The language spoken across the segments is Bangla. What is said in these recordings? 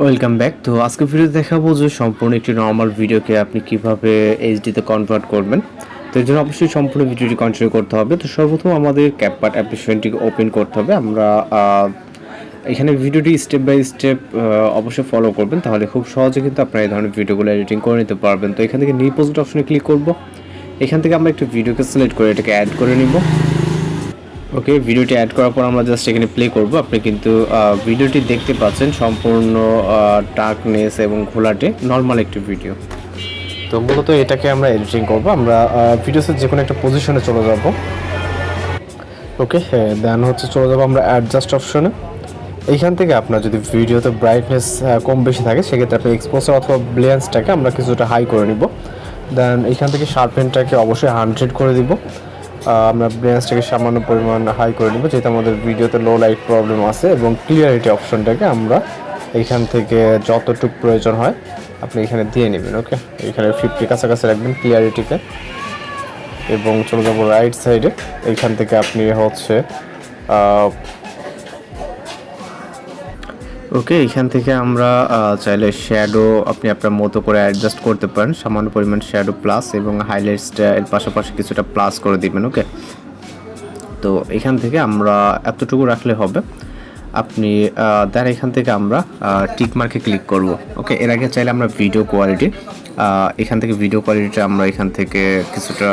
Welcome back. তো আজকে ভিডিও দেখাবো যে সম্পূর্ণ একটি নর্মাল ভিডিওকে আপনি কিভাবে এইচডিতে কনভার্ট করবেন। তো এর জন্য অবশ্যই সম্পূর্ণ ভিডিওটি কন্টিনিউ করতে হবে। তো সর্বপ্রথম আমাদের ক্যাপকাট অ্যাপ্লিকেশনটিকে ওপেন করতে হবে। আমরা এখানে ভিডিওটি স্টেপ বাই স্টেপ অবশ্যই ফলো করবেন, তাহলে খুব সহজে কিন্তু আপনারা এই ধরনের ভিডিওগুলো এডিটিং করে নিতে পারবেন। তো এখান থেকে নিউ প্রজেক্ট অপশনে ক্লিক করব। এখান থেকে আমরা একটি ভিডিওকে সিলেক্ট করে এটাকে অ্যাড করে নিব। ওকে, ভিডিওটি অ্যাড করার পর আমরা জাস্ট এখানে প্লে করব। আপনি কিন্তু ভিডিওটি দেখতে পাচ্ছেন সম্পূর্ণ ডার্কনেস এবং ঘোলাটে নর্মাল একটি ভিডিও। তো মূলত এটাকে আমরা এডিটিং করব। আমরা ভিডিওসের যে কোনো একটা পজিশনে চলে যাব। ওকে, দেন চলে যাব আমরা অ্যাডজাস্ট অপশনে। এইখান থেকে আপনার যদি ভিডিওতে ব্রাইটনেস কম বেশি থাকে সেক্ষেত্রে আপনি এক্সপোজার অথবা ব্লেন্সটাকে আমরা কিছুটা হাই করে নিব। দেন এইখান থেকে শার্পেনটাকে অবশ্যই 100 করে দিব। আমরা ব্লেন্সটাকে সামান্য পরিমাণ হাই করে নেব, যেহেতু আমাদের ভিডিওতে লো লাইট প্রবলেম আছে। এবং ক্লিয়ারিটি অপশনটাকে আমরা এইখান থেকে যতটুকু প্রয়োজন হয় আপনি এখানে দিয়ে নেবেন। ওকে, এখানে 50 কাছাকাছি রাখবেন ক্লিয়ারিটিকে। এবং চলে যাবো রাইট সাইডে। এইখান থেকে আপনি ওকে, এইখান থেকে আমরা চাইলে শ্যাডো আপনি আপনার মতো করে অ্যাডজাস্ট করতে পারেন। সামান্য পরিমাণ শ্যাডো প্লাস এবং হাইলাইটসটা এর পাশাপাশি কিছুটা প্লাস করে দিবেন। ওকে, তো এখান থেকে আমরা এতটুকু রাখলে হবে। আপনি দেন এখান থেকে আমরা টিক মার্কে ক্লিক করব। ওকে, এর আগে চাইলে আমরা ভিডিও কোয়ালিটি এখান থেকে ভিডিও কোয়ালিটিটা আমরা এখান থেকে কিছুটা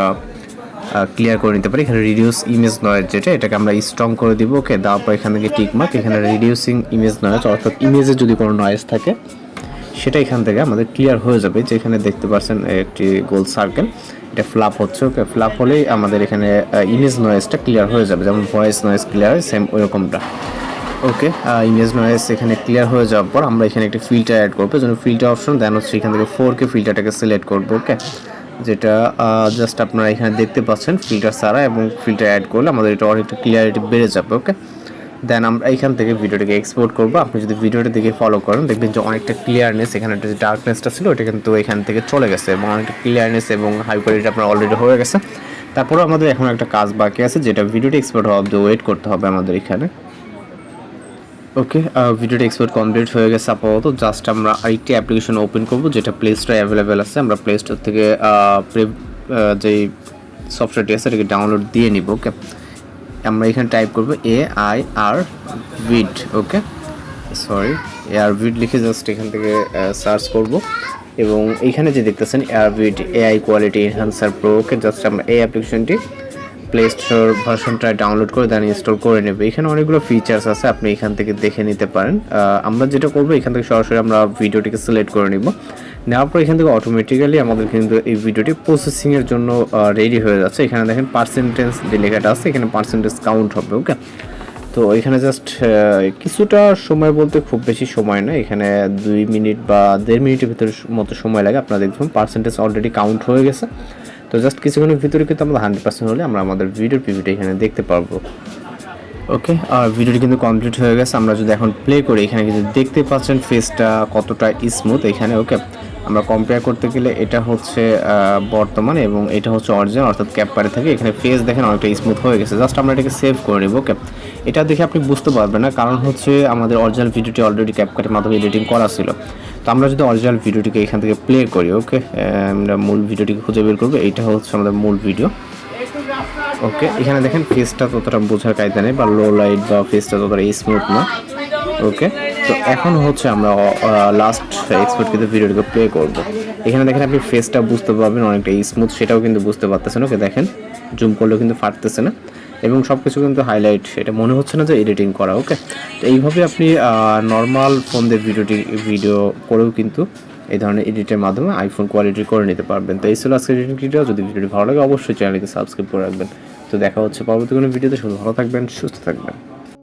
ক্লিয়ার করে নিতে পারি। এখানে রিডিউস ইমেজ নয়েজ যেটা, এটাকে আমরা স্ট্রং করে দিব। ওকে, দেওয়ার পর এখান থেকে টিক মার্ক, এখানে রিডিউসিং ইমেজ নয়েজ, অর্থাৎ ইমেজে যদি কোনো নয়েজ থাকে সেটা এখান থেকে আমাদের ক্লিয়ার হয়ে যাবে। যেখানে দেখতে পাচ্ছেন একটি গোল সার্কেল, এটা ফ্ল্যাপ হচ্ছে। ওকে, ফ্ল্যাপ হলেই আমাদের এখানে ইমেজ নয়েজটা ক্লিয়ার হয়ে যাবে, যেমন ভয়েস নয়েজ ক্লিয়ার হয় সেম ওইরকমটা। ওকে, ইমেজ নয়েজ এখানে ক্লিয়ার হয়ে যাওয়ার পর আমরা এখানে একটি ফিল্টার অ্যাড করবো। যেন ফিল্টার অপশন দেন এখান থেকে 4K ফিল্টারটাকে সিলেক্ট করবো। ওকে, যেটা জাস্ট আপনারা এখানে দেখতে পাচ্ছেন ফিল্টার ছাড়া, এবং ফিল্টার অ্যাড করলে আমাদের এটা অনেকটা ক্লিয়ারিটি বেড়ে যাবে। ওকে, দেন আমরা এইখান থেকে ভিডিওটাকে এক্সপোর্ট করবো। আপনি যদি ভিডিওটা দেখে ফলো করেন দেখবেন যে অনেকটা ক্লিয়ারনেস, এখানে একটা যে ডার্কনেসটা ছিল ওটা কিন্তু এখান থেকে চলে গেছে, এবং অনেকটা ক্লিয়ারনেস এবং হাই কোয়ালিটি আপনার অলরেডি হয়ে গেছে। তারপরেও আমাদের এখন একটা কাজ বাকি আছে, যেটা ভিডিওটি এক্সপোর্ট হওয়া অবধি ওয়েট করতে হবে আমাদের এখানে। ওকে, ভিডিওটি এক্সপোর্ট কমপ্লিট হয়ে গেছে আপাতত। জাস্ট আমরা আরেকটি অ্যাপ্লিকেশন ওপেন করব যেটা প্লে স্টোরে অ্যাভেলেবেল আছে। আমরা প্লে স্টোর থেকে যেই সফটওয়্যারটি আছে এটাকে ডাউনলোড দিয়ে নিব। ওকে, আমরা এখানে টাইপ করব Airvid। ওকে, Airvid লিখে জাস্ট এখান থেকে সার্চ করব, এবং এইখানে যে দেখতেছেন Airvid AI কোয়ালিটি এনহান্সার প্রো। ওকে, জাস্ট আমরা এই অ্যাপ্লিকেশনটি প্লে স্টোর ভার্সনটা ডাউনলোড করে দেন ইনস্টল করে নেবে। এখানে অনেকগুলো ফিচার্স আছে, আপনি এখান থেকে দেখে নিতে পারেন। আমরা যেটা করবো এখান থেকে সরাসরি আমরা ভিডিওটিকে সিলেক্ট করে নিব। নেওয়ার পর এখান থেকে অটোমেটিক্যালি আমাদের কিন্তু এই ভিডিওটি প্রসেসিংয়ের জন্য রেডি হয়ে যাচ্ছে। এখানে দেখেন পার্সেন্টেজ যে লেখাটা আছে, এখানে পার্সেন্টেজ কাউন্ট হবে। ওকে, তো এখানে জাস্ট কিছুটা সময় বলতে খুব বেশি সময় না, এখানে 2 মিনিট বা 1.5 মিনিটের ভিতরে মতো সময় লাগে। আপনারা দেখবেন পার্সেন্টেজ অলরেডি কাউন্ট হয়ে গেছে। তো জাস্ট কিছুক্ষণের ভিতরে কিন্তু আমরা 100% হলে আমরা আমাদের ভিডিওর পিভিটি এখানে দেখতে পারবো। ওকে, আর ভিডিওটি কিন্তু কমপ্লিট হয়ে গেছে। আমরা যদি এখন প্লে করি এখানে কিন্তু দেখতে পাচ্ছেন ফেসটা কতটা স্মুথ এখানে। ওকে, আমরা কম্পেয়ার করতে গেলে এটা হচ্ছে বর্তমানে এবং এটা হচ্ছে অরিজিনাল, অর্থাৎ ক্যাপকাটে থেকে এখানে ফেস দেখেন অনেকটা স্মুথ হয়ে গেছে। জাস্ট আমরা এটাকে সেভ করে নেব। ওকে, এটা দেখে আপনি বুঝতে পারবেন না, কারণ আমাদের অরিজিনাল ভিডিওটি অলরেডি ক্যাপকাটের মাধ্যমে এডিটিং করা ছিল। তো আমরা যদি অরিজিনাল ভিডিওটিকে এখান থেকে প্লে করি, ওকে, আমরা মূল ভিডিওটিকে খুঁজে বের করবো। এইটা হচ্ছে আমাদের মূল ভিডিও। ওকে, এখানে দেখেন ফেসটা ততটা বোঝার কায়দা নেই, বা লো লাইট বা ফেসটা ততটা স্মুথ না। ওকে, তো এখন আমরা লাস্ট এক্সপোর্ট কিন্তু ভিডিওটিকে প্লে করব। এখানে দেখেন আপনি ফেসটা বুঝতে পারবেন অনেকটা স্মুথ, সেটাও কিন্তু বুঝতে পারতেছেন। ওকে, দেখেন জুম করলেও কিন্তু ফাটতেছে না, এবং সব কিছু কিন্তু হাইলাইট, এটা মনে হচ্ছে না যে এডিটিং করা। ওকে, তো এইভাবে আপনি নর্মাল ফোন দিয়ে ভিডিও করেও কিন্তু এই ধরনের এডিটের মাধ্যমে আইফোন কোয়ালিটি করে নিতে পারবেন। তো এই ছিল আজকের এডিটিং ভিডিও। যদি ভিডিওটি ভালো লাগে অবশ্যই চ্যানেলটিকে সাবস্ক্রাইব করে রাখবেন। তো দেখা হচ্ছে পরবর্তী কোনো ভিডিওতে। শুধু ভালো থাকবেন, সুস্থ থাকবেন।